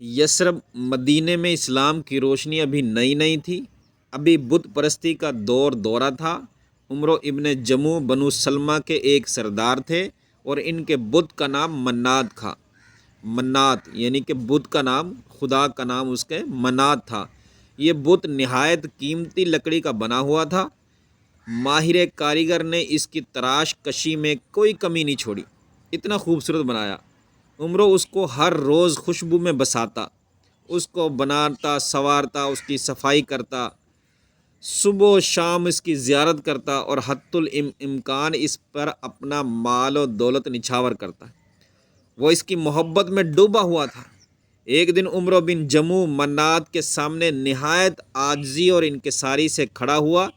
یثرب مدینے میں اسلام کی روشنی ابھی نئی نئی تھی، ابھی بت پرستی کا دورہ تھا۔ عمرو ابن جموع بنو سلمہ کے ایک سردار تھے اور ان کے بت کا نام منات تھا۔ منات یعنی کہ بت کا نام، خدا کا نام اس کے منات تھا۔ یہ بت نہایت قیمتی لکڑی کا بنا ہوا تھا۔ ماہر کاریگر نے اس کی تراش کشی میں کوئی کمی نہیں چھوڑی، اتنا خوبصورت بنایا۔ عمرو اس کو ہر روز خوشبو میں بساتا، اس کو بناتا، سنوارتا، اس کی صفائی کرتا، صبح و شام اس کی زیارت کرتا اور حتی الامکان اس پر اپنا مال و دولت نچھاور کرتا۔ وہ اس کی محبت میں ڈوبا ہوا تھا۔ ایک دن عمرو بن جموع منات کے سامنے نہایت عاجزی اور انکساری سے کھڑا ہوا۔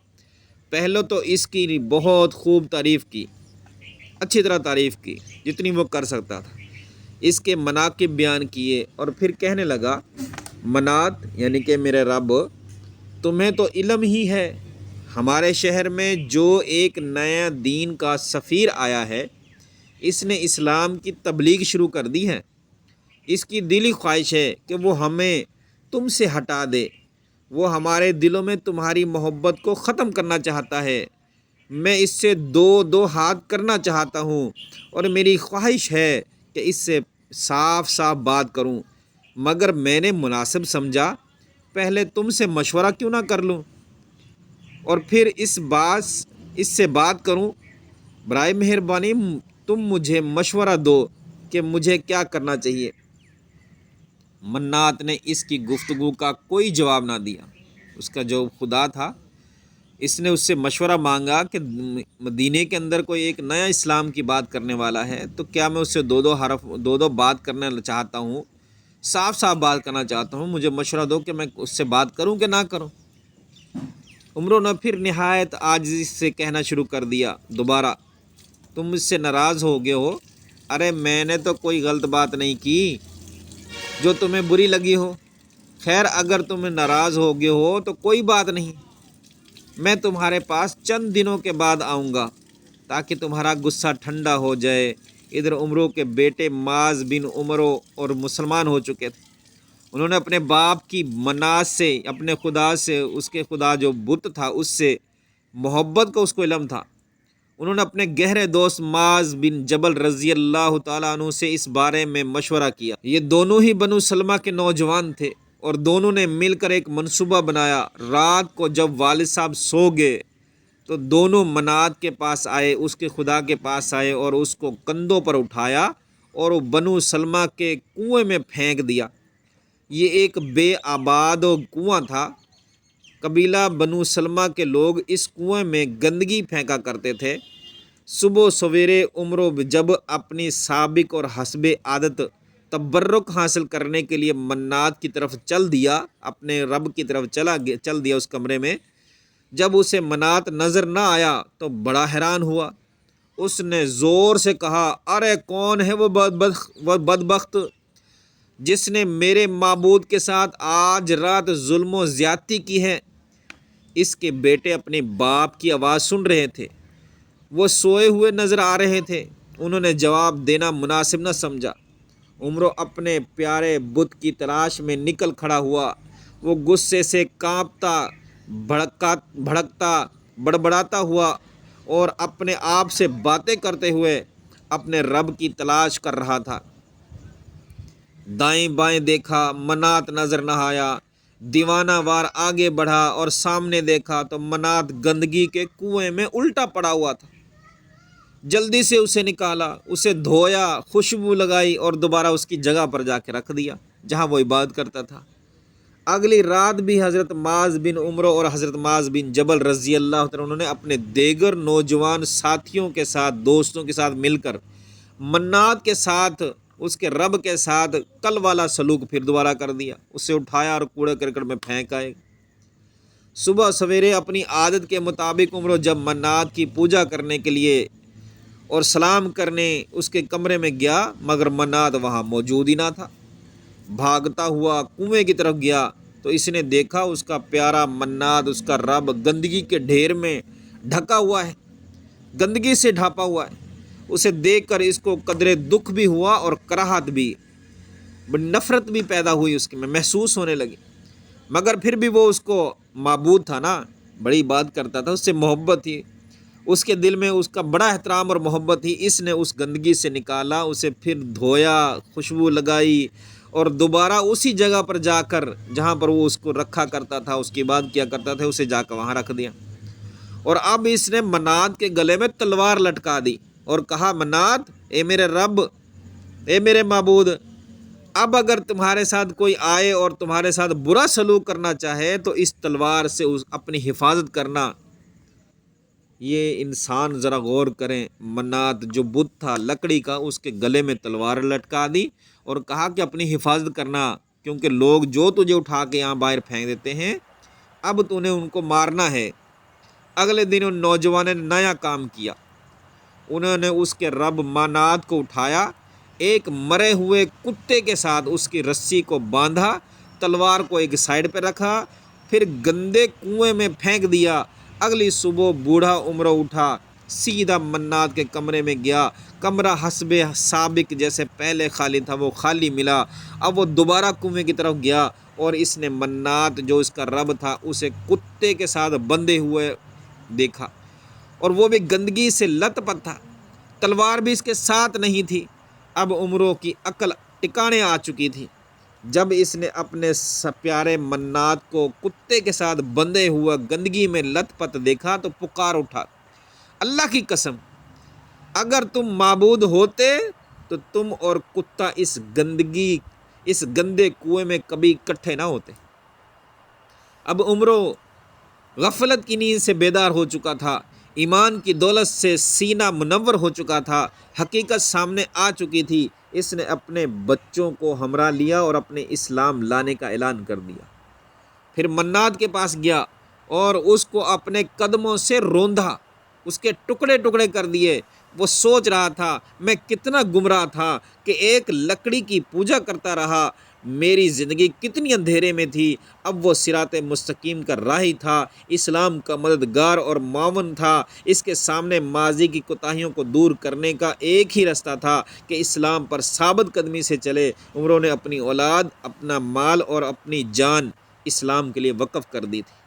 پہلے تو اس کی بہت خوب تعریف کی، اچھی طرح تعریف کی جتنی وہ کر سکتا تھا، اس کے مناقب بیان کیے اور پھر کہنے لگا، منات یعنی کہ میرے رب، تمہیں تو علم ہی ہے ہمارے شہر میں جو ایک نیا دین کا سفیر آیا ہے، اس نے اسلام کی تبلیغ شروع کر دی ہے۔ اس کی دلی خواہش ہے کہ وہ ہمیں تم سے ہٹا دے، وہ ہمارے دلوں میں تمہاری محبت کو ختم کرنا چاہتا ہے۔ میں اس سے دو ہاتھ کرنا چاہتا ہوں اور میری خواہش ہے کہ اس سے صاف صاف بات کروں، مگر میں نے مناسب سمجھا پہلے تم سے مشورہ کیوں نہ کر لوں اور پھر اس سے بات کروں۔ برائے مہربانی تم مجھے مشورہ دو کہ مجھے کیا کرنا چاہیے۔ منات نے اس کی گفتگو کا کوئی جواب نہ دیا۔ اس کا جو خدا تھا، اس نے اس سے مشورہ مانگا کہ مدینے کے اندر کوئی ایک نیا اسلام کی بات کرنے والا ہے، تو کیا میں اس سے دو بات کرنا چاہتا ہوں، صاف صاف بات کرنا چاہتا ہوں، مجھے مشورہ دو کہ میں اس سے بات کروں کہ نہ کروں۔ عمرو نے پھر نہایت عاجزی سے کہنا شروع کر دیا دوبارہ، تم مجھ سے ناراض ہو گئے ہو؟ ارے میں نے تو کوئی غلط بات نہیں کی جو تمہیں بری لگی ہو۔ خیر اگر تم ناراض ہو گئے ہو تو کوئی بات نہیں، میں تمہارے پاس چند دنوں کے بعد آؤں گا تاکہ تمہارا غصہ ٹھنڈا ہو جائے۔ ادھر عمرو کے بیٹے معاذ بن عمرو اور مسلمان ہو چکے تھے۔ انہوں نے اپنے باپ کی منات سے، اپنے خدا سے، اس کے خدا جو بت تھا اس سے محبت کا اس کو علم تھا۔ انہوں نے اپنے گہرے دوست معاذ بن جبل رضی اللہ تعالیٰ عنہ سے اس بارے میں مشورہ کیا۔ یہ دونوں ہی بنو سلمہ کے نوجوان تھے اور دونوں نے مل کر ایک منصوبہ بنایا۔ رات کو جب والد صاحب سو گئے تو دونوں منات کے پاس آئے، اس کے خدا کے پاس آئے اور اس کو کندھوں پر اٹھایا اور وہ بنو سلمہ کے کنویں میں پھینک دیا۔ یہ ایک بے آباد کنواں تھا۔ قبیلہ بنو سلمہ کے لوگ اس کنویں میں گندگی پھینکا کرتے تھے۔ صبح سویرے عمرو جب اپنی سابق اور حسب عادت تبرک حاصل کرنے کے لیے منات کی طرف چل دیا، اپنے رب کی طرف چل دیا اس کمرے میں، جب اسے منات نظر نہ آیا تو بڑا حیران ہوا۔ اس نے زور سے کہا، ارے کون ہے وہ بدبخت جس نے میرے معبود کے ساتھ آج رات ظلم و زیادتی کی ہے؟ اس کے بیٹے اپنے باپ کی آواز سن رہے تھے، وہ سوئے ہوئے نظر آ رہے تھے۔ انہوں نے جواب دینا مناسب نہ سمجھا۔ عمرو اپنے پیارے بت کی تلاش میں نکل کھڑا ہوا۔ وہ غصے سے کانپتا، بھڑکتا، بڑبڑاتا ہوا اور اپنے آپ سے باتیں کرتے ہوئے اپنے رب کی تلاش کر رہا تھا۔ دائیں بائیں دیکھا، منات نظر نہ آیا۔ دیوانہ وار آگے بڑھا اور سامنے دیکھا تو منات گندگی کے کنویں میں الٹا پڑا ہوا تھا۔ جلدی سے اسے نکالا، اسے دھویا، خوشبو لگائی اور دوبارہ اس کی جگہ پر جا کے رکھ دیا جہاں وہ عبادت کرتا تھا۔ اگلی رات بھی حضرت معاذ بن عمرو اور حضرت معاذ بن جبل رضی اللہ عنہ انہوں نے اپنے دیگر نوجوان ساتھیوں کے ساتھ، دوستوں کے ساتھ مل کر منات کے ساتھ، اس کے رب کے ساتھ کل والا سلوک پھر دوبارہ کر دیا۔ اسے اٹھایا اور کوڑے کرکٹ میں پھینک آئے۔ صبح سویرے اپنی عادت کے مطابق عمرو جب منات کی پوجا کرنے کے لیے اور سلام کرنے اس کے کمرے میں گیا، مگر منات وہاں موجود ہی نہ تھا۔ بھاگتا ہوا کنویں کی طرف گیا تو اس نے دیکھا اس کا پیارا منات، اس کا رب گندگی کے ڈھیر میں ڈھکا ہوا ہے، گندگی سے ڈھانپا ہوا ہے۔ اسے دیکھ کر اس کو قدرے دکھ بھی ہوا اور کراہت بھی۔ بڑی نفرت بھی پیدا ہوئی اس کے میں محسوس ہونے لگی، مگر پھر بھی وہ اس کو معبود تھا نا، بڑی بات کرتا تھا، اس سے محبت تھی، اس کے دل میں اس کا بڑا احترام اور محبت تھی۔ اس نے اس گندگی سے نکالا، اسے پھر دھویا، خوشبو لگائی اور دوبارہ اسی جگہ پر جا کر جہاں پر وہ اس کو رکھا کرتا تھا، اس کی عبادت کیا کرتا تھا، اسے جا کر وہاں رکھ دیا۔ اور اب اس نے منات کے گلے میں تلوار لٹکا دی اور کہا، منات، اے میرے رب، اے میرے معبود، اب اگر تمہارے ساتھ کوئی آئے اور تمہارے ساتھ برا سلوک کرنا چاہے تو اس تلوار سے اپنی حفاظت کرنا۔ یہ انسان ذرا غور کریں، منات جو بت تھا لکڑی کا، اس کے گلے میں تلوار لٹکا دی اور کہا کہ اپنی حفاظت کرنا، کیونکہ لوگ جو تجھے اٹھا کے یہاں باہر پھینک دیتے ہیں، اب تو نے ان کو مارنا ہے۔ اگلے دن ان نوجوانوں نے نیا کام کیا، انہوں نے اس کے رب منات کو اٹھایا، ایک مرے ہوئے کتے کے ساتھ اس کی رسی کو باندھا، تلوار کو ایک سائیڈ پہ رکھا، پھر گندے کنویں میں پھینک دیا۔ اگلی صبح بوڑھا عمرو اٹھا، سیدھا منات کے کمرے میں گیا، کمرہ حسب سابق جیسے پہلے خالی تھا وہ خالی ملا۔ اب وہ دوبارہ کنویں کی طرف گیا اور اس نے منات جو اس کا رب تھا اسے کتے کے ساتھ بندھے ہوئے دیکھا، اور وہ بھی گندگی سے لت پت تھا، تلوار بھی اس کے ساتھ نہیں تھی۔ اب عمرو کی عقل ٹکانے آ چکی تھی۔ جب اس نے اپنے پیارے منات کو کتے کے ساتھ بندھے ہوئے گندگی میں لت پت دیکھا تو پکار اٹھا، اللہ کی قسم، اگر تم معبود ہوتے تو تم اور کتا اس گندے کنویں میں کبھی اکٹھے نہ ہوتے۔ اب عمرو غفلت کی نیند سے بیدار ہو چکا تھا، ایمان کی دولت سے سینہ منور ہو چکا تھا، حقیقت سامنے آ چکی تھی۔ اس نے اپنے بچوں کو ہمراہ لیا اور اپنے اسلام لانے کا اعلان کر دیا۔ پھر منات کے پاس گیا اور اس کو اپنے قدموں سے روندا، اس کے ٹکڑے ٹکڑے کر دیے۔ وہ سوچ رہا تھا، میں کتنا گمراہ تھا کہ ایک لکڑی کی پوجا کرتا رہا، میری زندگی کتنی اندھیرے میں تھی۔ اب وہ صراط مستقیم کا راہی تھا، اسلام کا مددگار اور معاون تھا۔ اس کے سامنے ماضی کی کوتاہیوں کو دور کرنے کا ایک ہی راستہ تھا کہ اسلام پر ثابت قدمی سے چلے۔ عمروں نے اپنی اولاد، اپنا مال اور اپنی جان اسلام کے لیے وقف کر دی تھی۔